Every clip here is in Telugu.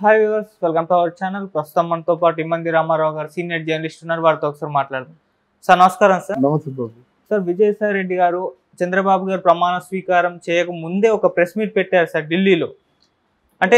Hi viewers, welcome to our channel. ప్రస్తుతం మనతో పాటు ఇమ్మంది రామారావు గారు సీనియర్ జర్నలిస్ట్ ఉన్నారు. వారితో ఒకసారి మాట్లాడదాం. సార్ నమస్కారం. సార్ నమస్తే బాబు. సార్, విజయసాయి రెడ్డి గారు చంద్రబాబు గారు ప్రమాణ స్వీకారం చేయక ముందే ఒక ప్రెస్ మీట్ పెట్టారు సార్ ఢిల్లీలో. అంటే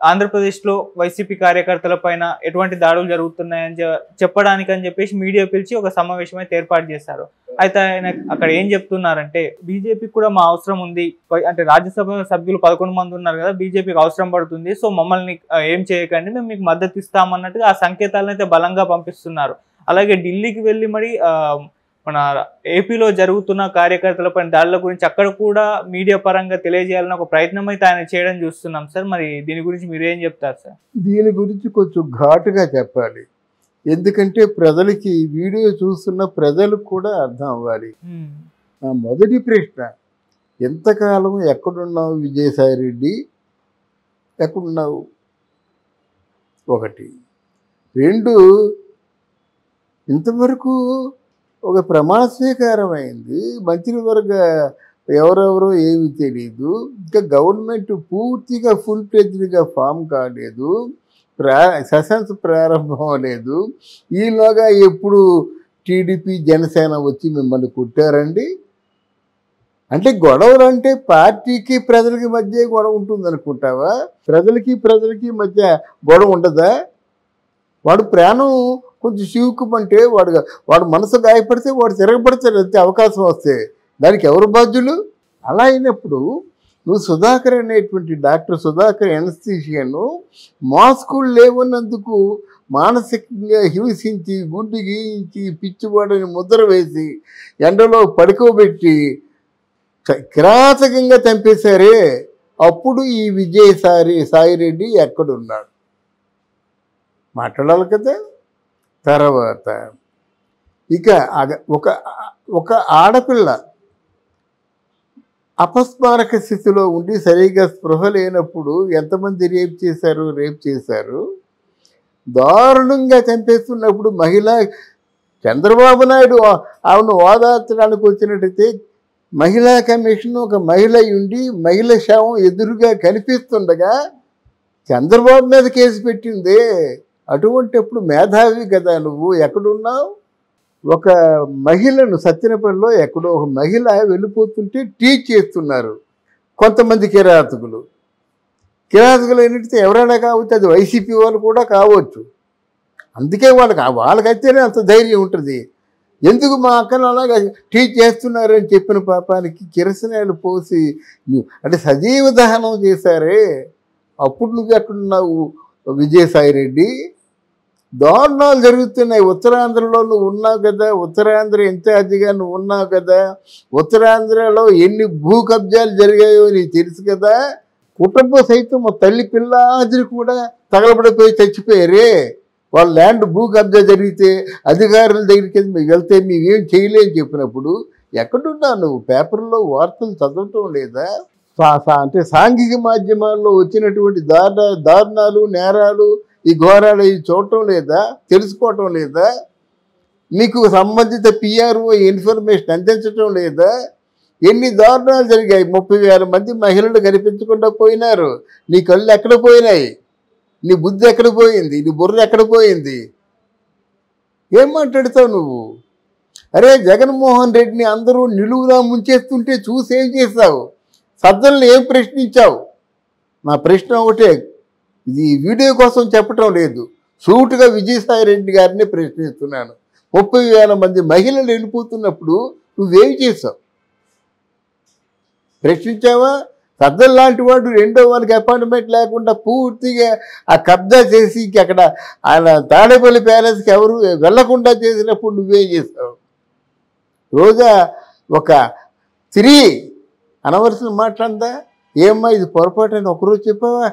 ఆంధ్రప్రదేశ్లో వైసీపీ కార్యకర్తల పైన ఎటువంటి దాడులు జరుగుతున్నాయని చెప్పడానికి అని చెప్పేసి మీడియా పిలిచి ఒక సమావేశం అయితే ఏర్పాటు చేశారు. అయితే ఆయన అక్కడ ఏం చెప్తున్నారంటే, బీజేపీకి కూడా మా అవసరం ఉంది, అంటే రాజ్యసభ సభ్యులు 11 మంది ఉన్నారు కదా, బీజేపీకి అవసరం పడుతుంది, సో మమ్మల్ని ఏం చేయకండి, మేము మీకు మద్దతు ఇస్తామన్నట్టుగా ఆ సంకేతాలను అయితే బలంగా పంపిస్తున్నారు. అలాగే ఢిల్లీకి వెళ్ళి మరి మన ఏపీలో జరుగుతున్న కార్యకర్తలపై దాడుల గురించి అక్కడ కూడా మీడియా పరంగా తెలియజేయాలని ఒక ప్రయత్నం అయితే ఆయన చేయడం చూస్తున్నాం సార్. మరి దీని గురించి మీరు ఏం చెప్తారు సార్? దీని గురించి కొంచెం ఘాటుగా చెప్పాలి, ఎందుకంటే ప్రజలకి వీడియో చూస్తున్న ప్రజలకు కూడా అర్థం అవ్వాలి. నా మొదటి ప్రశ్న, ఎంతకాలం ఎక్కడున్నావు విజయసాయి రెడ్డి, ఎక్కడున్నావు? ఒకటి. రెండు, ఇంతవరకు ఒక ప్రమాణ స్వీకారం అయింది, మంత్రివర్గ ఎవరెవరో ఏమీ తెలియదు, ఇంకా గవర్నమెంట్ పూర్తిగా ఫుల్ ఫ్లెడ్జ్డ్గా ఫామ్ కాలేదు, సెషన్స్ ప్రారంభం అవ్వలేదు. ఈలోగా ఎప్పుడు టీడీపీ జనసేన వచ్చి మిమ్మల్ని కుట్టారండి? అంటే గొడవలు అంటే పార్టీకి ప్రజలకి మధ్య గొడవ ఉంటుంది అనుకుంటావా? ప్రజలకి మధ్య గొడవ ఉండదా? వాడు ప్రాణం కొంచెం చివుకుమంటే వాడు మనసు గాయపడితే వాడు తిరగబడతాడు, అంతే అవకాశం వస్తే. దానికి ఎవరు బాధ్యులు? అలా అయినప్పుడు నువ్వు సుధాకర్ అనేటువంటి డాక్టర్ సుధాకర్ ఎనస్థీషియను మాస్కులు లేవన్నందుకు మానసికంగా హింసించి, గుండు గీయించి, పిచ్చివాడని ముద్ర వేసి ఎండలో పడుకోబెట్టి కిరాతకంగా చంపేశారే, అప్పుడు ఈ విజయసాయి రెడ్డి ఎక్కడున్నాడు? మాట్లాడాలి కదా. తర్వాత ఇక ఒక ఆడపిల్ల అపస్మారక స్థితిలో ఉండి సరిగా స్పృహ లేనప్పుడు ఎంతమంది రేప్ చేశారు, దారుణంగా చంపేస్తున్నప్పుడు చంద్రబాబు నాయుడు ఆమెను ఓదార్చడానికి వచ్చినట్టయితే మహిళా కమిషన్ ఒక మహిళ ఉండి మహిళ శవం ఎదురుగా కనిపిస్తుండగా చంద్రబాబు మీద కేసు పెట్టిందే. అటువంటిప్పుడు మేధావి కదా నువ్వు, ఎక్కడున్నావు? ఒక మహిళను సత్యనపల్లిలో ఎక్కడో ఒక మహిళ వెళ్ళిపోతుంటే టీచ్ చేస్తున్నారు కొంతమంది కిరాతకులు ఏంటంటే ఎవరైనా కావచ్చు, అది వైసీపీ వాళ్ళు కూడా కావచ్చు. అందుకే వాళ్ళకైతేనే అంత ధైర్యం ఉంటుంది. ఎందుకు మా అక్కను అలాగా టీచ్ చేస్తున్నారని చెప్పిన పాపానికి కిరసనాయలు పోసి అంటే సజీవ దహనం చేశారే, అప్పుడు నువ్వు ఎక్కడున్నావు విజయసాయి రెడ్డి? దారుణాలు జరుగుతున్నాయి. ఉత్తరాంధ్రలో నువ్వు ఉన్నావు కదా, ఉత్తరాంధ్ర ఇన్ఛార్జిగా నువ్వు ఉన్నావు కదా, ఉత్తరాంధ్రలో ఎన్ని భూ కబ్జాలు జరిగాయో నీకు తెలుసు కదా. కుటుంబ సైతం మా తల్లి పిల్లాదిరి కూడా తగలబడిపోయి చచ్చిపోయారే. వాళ్ళ ల్యాండ్ భూ కబ్జా జరిగితే అధికారుల దగ్గరికి వెళ్తే మేమేం చేయలేని చెప్పినప్పుడు ఎక్కడున్నావు నువ్వు? పేపర్లో వార్తలు చదవటం లేదా? అంటే సాంఘిక మాధ్యమాల్లో వచ్చినటువంటి దారుణాలు, నేరాలు, ఈ ఘోరాలు ఇవి చూడటం లేదా? తెలుసుకోవటం లేదా? మీకు సంబంధిత పిఆర్ఓ ఇన్ఫర్మేషన్ అందించటం లేదా? ఎన్ని దారుణాలు జరిగాయి. 30,000 మంది మహిళలు కనిపించకుండా పోయినారు. నీ కళ్ళు ఎక్కడ పోయినాయి? నీ బుద్ధి ఎక్కడ పోయింది? నీ బుర్ర ఎక్కడ పోయింది? ఏం మాట్లాడతావు నువ్వు? అరే, జగన్మోహన్ రెడ్డిని అందరూ నిలువురా ముంచేస్తుంటే చూసి ఏం చేస్తావు? సజ్జలను ఏం ప్రశ్నించావు? నా ప్రశ్న ఒకటే, ఇది వీడియో కోసం చెప్పటం లేదు, సూటుగా విజయసాయి రెడ్డి గారిని ప్రశ్నిస్తున్నాను. 30,000 మంది మహిళలు వెళ్ళిపోతున్నప్పుడు నువ్వేం చేసావు? ప్రశ్నించావా? సజ్జల లాంటి వాడు రెండో వాళ్ళకి అపాయింట్మెంట్ లేకుండా పూర్తిగా ఆ కబ్జా చేసి అక్కడ ఆయన తాడేపల్లి ప్యాలెస్కి ఎవరు వెళ్లకుండా చేసినప్పుడు నువ్వేం చేస్తావు? రోజా ఒక స్త్రీ అనవలసిన మాట్లాడదా? ఏమ్మా ఇది పొరపాటు అని ఒకరోజు చెప్పావా?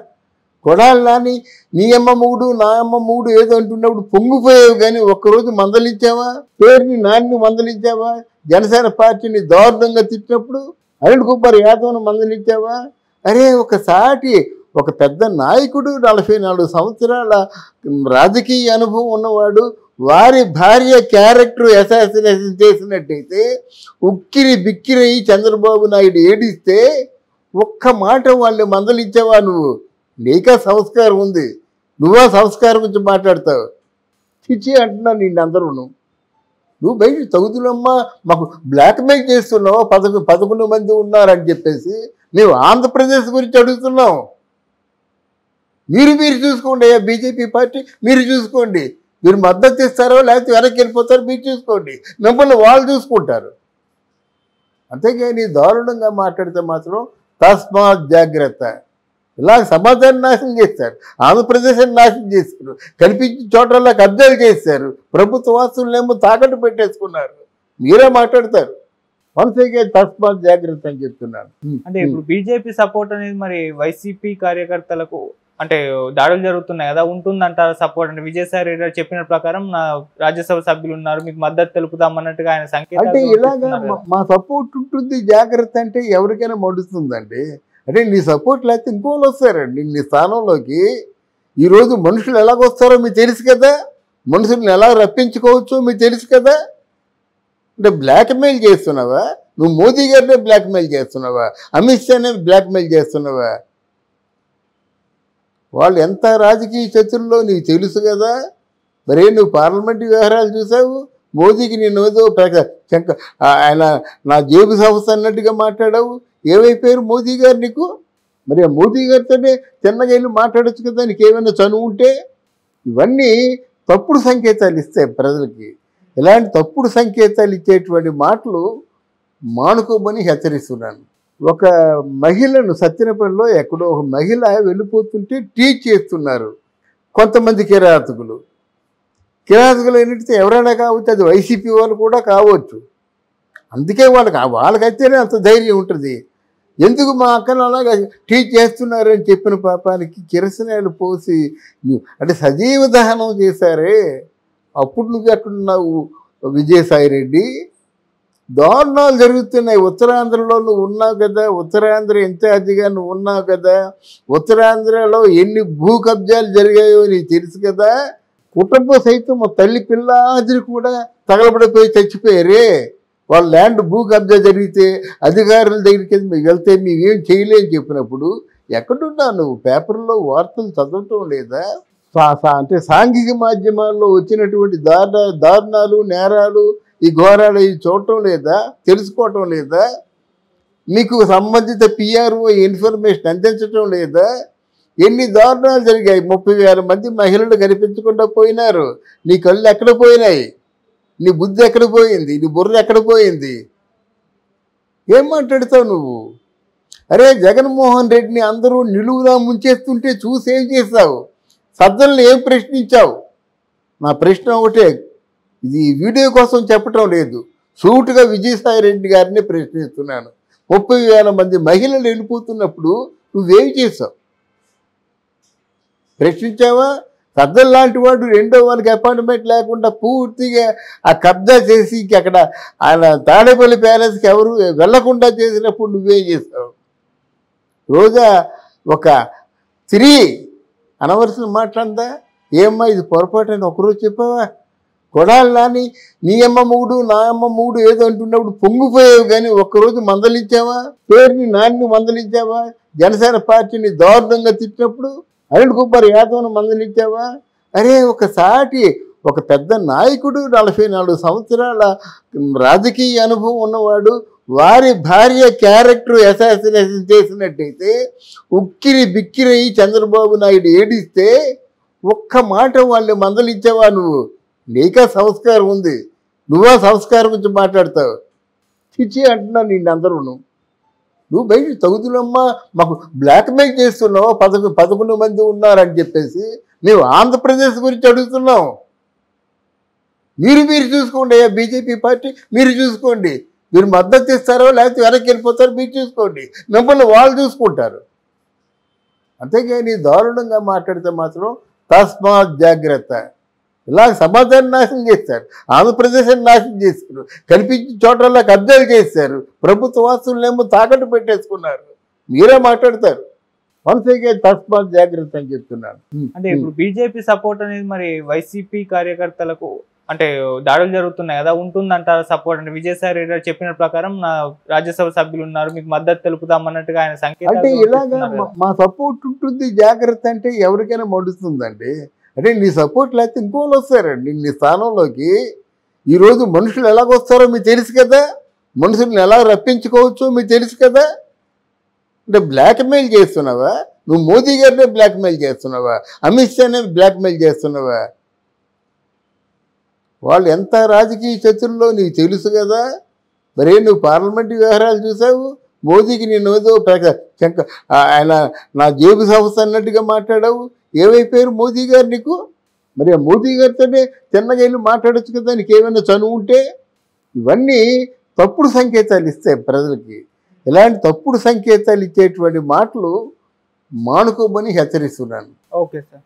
కొడాలి నాని నీ అమ్మ మూడు నా అమ్మ మూడు ఏదో అంటున్నప్పుడు పొంగిపోయావు, కానీ ఒక్కరోజు మందలించావా? పేరుని నాన్ని మందలించావా? జనసేన పార్టీని దారుణంగా తిట్టినప్పుడు అనిల్ కుమార్ యాదవ్ను మందలించావా? అరే, ఒక పెద్ద నాయకుడు, 44 సంవత్సరాల రాజకీయ అనుభవం ఉన్నవాడు, వారి భార్య క్యారెక్టర్ అసాసినేషన్ చేసినట్టయితే ఉక్కిరి బిక్కిరి చంద్రబాబు నాయుడు ఏడిస్తే ఒక్క మాట వాళ్ళని మందలించావా నువ్వు? నీకా సంస్కారం ఉంది, నువ్వా సంస్కారం గురించి మాట్లాడతావు? చిచ్చి అంటున్నా నిన్ను అందరూ. నువ్వు బయట తగుదులమ్మా, మాకు బ్లాక్మెయిల్ చేస్తున్నావు, 11 మంది ఉన్నారని చెప్పేసి మేము ఆంధ్రప్రదేశ్ గురించి అడుగుతున్నాం. మీరు చూసుకోండి, బీజేపీ పార్టీ మీరు చూసుకోండి, మీరు మద్దతు ఇస్తారో లేకపోతే వెనక్కి వెళ్ళిపోతారో మీరు చూసుకోండి, మిమ్మల్ని వాళ్ళు చూసుకుంటారు. అంతేగాని దారుణంగా మాట్లాడితే మాత్రం తస్మాత్ జాగ్రత్త. ఇలా సమాజాన్ని నాశనం చేస్తారు, ఆంధ్రప్రదేశ్ని నాశనం చేశారు, కనిపించిన చోట్ల కబ్జాలు చేశారు, ప్రభుత్వ వాసులనేమో తాకట్టు పెట్టేసుకున్నారు. మీరే మాట్లాడతారు. మనసేగే తస్మాత్ జాగ్రత్త అని చెప్తున్నాను. అంటే ఇప్పుడు బీజేపీ సపోర్ట్ అనేది మరి వైసీపీ కార్యకర్తలకు అంటే దాడులు జరుగుతున్నాయి కదా, ఉంటుందంటారా సపోర్ట్? అంటే విజయసాయి రెడ్డి గారు చెప్పిన ప్రకారం నా రాజ్యసభ సభ్యులు ఉన్నారు, మీకు మద్దతు తెలుపుతామన్నట్టుగా ఆయన సంకేతాలు అంటే ఇలాగా మా సపోర్ట్ ఉంటుంది, జాగ్రత్త అంటే ఎవరికైనా మండుతుందండి. అంటే నీ సపోర్ట్ లేకపోతే ఇంకోళ్ళు వస్తారండి నీ స్థానంలోకి. ఈరోజు మనుషులు ఎలాగొస్తారో మీకు తెలుసు కదా, మనుషుల్ని ఎలా రప్పించుకోవచ్చో మీకు తెలుసు కదా. అంటే బ్లాక్మెయిల్ చేస్తున్నావా? నువ్వు మోదీ గారినే బ్లాక్మెయిల్ చేస్తున్నావా? అమిత్ షానే బ్లాక్మెయిల్ చేస్తున్నావా? వాళ్ళు ఎంత రాజకీయ చతుర్లో నీకు తెలుసు కదా. మరే నువ్వు పార్లమెంటు వ్యవహారాలు చూసావు, మోదీకి నేను ఏదో ఆయన నా జేబు సంస్థ అన్నట్టుగా మాట్లాడావు. ఏమైపోయారు మోదీ గారు నీకు? మరి ఆ మోదీ గారితోనే చిన్నగా వెళ్ళి మాట్లాడచ్చు కదా, నీకు ఏమైనా చనువు ఉంటే. ఇవన్నీ తప్పుడు సంకేతాలు ఇస్తాయి ప్రజలకి. ఇలాంటి తప్పుడు సంకేతాలు ఇచ్చేటువంటి మాటలు మానుకోమని హెచ్చరిస్తున్నాను. ఒక మహిళను సత్యనపల్లిలో ఎక్కడో ఒక మహిళ వెళ్ళిపోతుంటే టీచ్ చేస్తున్నారు కొంతమంది కిరాతకులు. కిరాతకులు ఏంటంటే ఎవరైనా కావచ్చు, అది వైసీపీ వాళ్ళు కూడా కావచ్చు. అందుకే వాళ్ళకైతేనే అంత ధైర్యం ఉంటుంది. ఎందుకు మా అక్కను అలాగా టీచ్ చేస్తున్నారని చెప్పిన పాపానికి కిరసనాయలు పోసి అంటే సజీవ దహనం చేశారే. అప్పుడు నువ్వు ఎక్కడున్నావు విజయసాయి రెడ్డి? దారుణాలు జరుగుతున్నాయి. ఉత్తరాంధ్రలో నువ్వు ఉన్నావు కదా, ఉత్తరాంధ్ర ఇన్ఛార్జిగా నువ్వు ఉన్నావు కదా, ఉత్తరాంధ్రలో ఎన్ని భూ కబ్జాలు జరిగాయో నీకు తెలుసు కదా. కుటుంబ సైతం మా తల్లి పిల్లాదిరి కూడా తగలబడిపోయి చచ్చిపోయారే. వాళ్ళ ల్యాండ్ భూ కబ్జా జరిగితే అధికారుల దగ్గరికి వెళ్తే మేమేం చేయలేని చెప్పినప్పుడు ఎక్కడున్నావు నువ్వు? పేపర్లో వార్తలు చదవటం లేదా? అంటే సాంఘిక మాధ్యమాల్లో వచ్చినటువంటి దారుణాలు, నేరాలు, ఈ ఘోరాలు ఇవి చూడటం లేదా? తెలుసుకోవటం లేదా? మీకు సంబంధిత పిఆర్ఓ ఇన్ఫర్మేషన్ అందించటం లేదా? ఎన్ని దారుణాలు జరిగాయి. 30,000 మంది మహిళలు కనిపించకుండా పోయినారు. నీ కళ్ళు ఎక్కడ పోయినాయి? నీ బుద్ధి ఎక్కడ పోయింది? నీ బుర్ర ఎక్కడ పోయింది? ఏం మాట్లాడతావు నువ్వు? అరే జగన్మోహన్ రెడ్డిని అందరూ నిలువులా ముంచేస్తుంటే చూసి ఏం చేస్తావు? సజ్జలను ఏం ప్రశ్నించావు? నా ప్రశ్న ఒకటే, ఇది వీడియో కోసం చెప్పటం లేదు, సూటుగా విజయసాయి రెడ్డి గారిని ప్రశ్నిస్తున్నాను. 30,000 మంది మహిళలు వెళ్ళిపోతున్నప్పుడు నువ్వేం చేసావు? ప్రశ్నించావా? సజ్జల లాంటి వాడు రెండో వాళ్ళకి అపాయింట్మెంట్ లేకుండా పూర్తిగా ఆ కబ్జా చేసి అక్కడ ఆయన తాడేపల్లి ప్యాలెస్కి ఎవరు వెళ్లకుండా చేసినప్పుడు నువ్వేం చేస్తావు? రోజా ఒక స్త్రీ అనవలసిన మాట్లాడిందా? ఏమ్మా ఇది పొరపాటు అని ఒకరోజు చెప్పావా? కొడాలి నాని నీ అమ్మ మూడు నా అమ్మ మూడు ఏదో అంటున్నప్పుడు పొంగిపోయావు, కానీ ఒక్కరోజు మందలించావా? పేరుని నాన్ని మందలించావా? జనసేన పార్టీని దారుణంగా తిట్టినప్పుడు అనిల్ కుమార్ యాదవ్ను మందలించావా? అరే ఒక పెద్ద నాయకుడు, 44 సంవత్సరాల రాజకీయ అనుభవం ఉన్నవాడు, వారి భార్య క్యారెక్టర్ అసాసినేషన్ చేసినట్టయితే ఉక్కిరి బిక్కిరి చంద్రబాబు నాయుడు ఏడిస్తే ఒక్క మాట వాళ్ళు మందలించావా నువ్వు? నీకా సంస్కారం ఉంది, నువ్వా సంస్కారం గురించి మాట్లాడతావు? చిచ్చి అంటున్నా నిన్ను అందరూ. నువ్వు బయట తగుదులమ్మా, మాకు బ్లాక్మెయిల్ చేస్తున్నావు, 11 మంది ఉన్నారని చెప్పేసి మేము ఆంధ్రప్రదేశ్ గురించి అడుగుతున్నాం. మీరు చూసుకోండి, బీజేపీ పార్టీ మీరు చూసుకోండి, మీరు మద్దతు ఇస్తారో లేకపోతే వెనక్కి వెళ్ళిపోతారో మీరు చూసుకోండి, మిమ్మల్ని వాళ్ళు చూసుకుంటారు. అంతేగాని దారుణంగా మాట్లాడితే మాత్రం తస్మాత్ జాగ్రత్త. ఇలా సమాజాన్ని నాశనం చేస్తారు, ఆంధ్రప్రదేశ్ని నాశనం చేశారు, కనిపించిన చోట్ల కబ్జాలు చేశారు, ప్రభుత్వ వాసులనేమో తాకట్టు పెట్టేసుకున్నారు. మీరే మాట్లాడతారు. మనసేగే తస్మాత్ జాగ్రత్త అని చెప్తున్నాను. అంటే ఇప్పుడు బీజేపీ సపోర్ట్ అనేది మరి వైసీపీ కార్యకర్తలకు అంటే దాడులు జరుగుతున్నాయి కదా, ఉంటుందంటారా సపోర్ట్? అంటే విజయసాయి రెడ్డి గారు చెప్పిన ప్రకారం నా రాజ్యసభ సభ్యులు ఉన్నారు, మీకు మద్దతు తెలుపుతామన్నట్టుగా ఆయన అంటే సంకేతాలు ఇలాగా పంపిస్తున్నారు కదా. మా సపోర్ట్ ఉంటుంది, జాగ్రత్త అంటే ఎవరికైనా మండుతుందండి. అంటే నీ సపోర్ట్ లేకపోతే ఇంకోళ్ళు వస్తారండి నీ స్థానంలోకి. ఈరోజు మనుషులు ఎలాగొస్తారో మీకు తెలుసు కదా, మనుషుల్ని ఎలా రప్పించుకోవచ్చో మీకు తెలుసు కదా. అంటే బ్లాక్మెయిల్ చేస్తున్నావా? నువ్వు మోదీ గారినే బ్లాక్మెయిల్ చేస్తున్నావా? అమిత్ షానే బ్లాక్మెయిల్ చేస్తున్నావా? వాళ్ళు ఎంత రాజకీయ చతుర్లో నీకు తెలుసు కదా. మరే నువ్వు పార్లమెంటు వ్యవహారాలు చూసావు, మోదీకి నేను ఏదో ఆయన నా జేబు సంస్థ అన్నట్టుగా మాట్లాడావు. ఏమైపోయారు మోదీ గారు నీకు? మరి ఆ మోదీ గారితోనే చిన్నగా వెళ్ళి మాట్లాడచ్చు కదా, నీకు ఏమైనా చనువు ఉంటే. ఇవన్నీ తప్పుడు సంకేతాలు ఇస్తాయి ప్రజలకి. ఇలాంటి తప్పుడు సంకేతాలు ఇచ్చేటువంటి మాటలు మానుకోమని హెచ్చరిస్తున్నాను. Okay sir.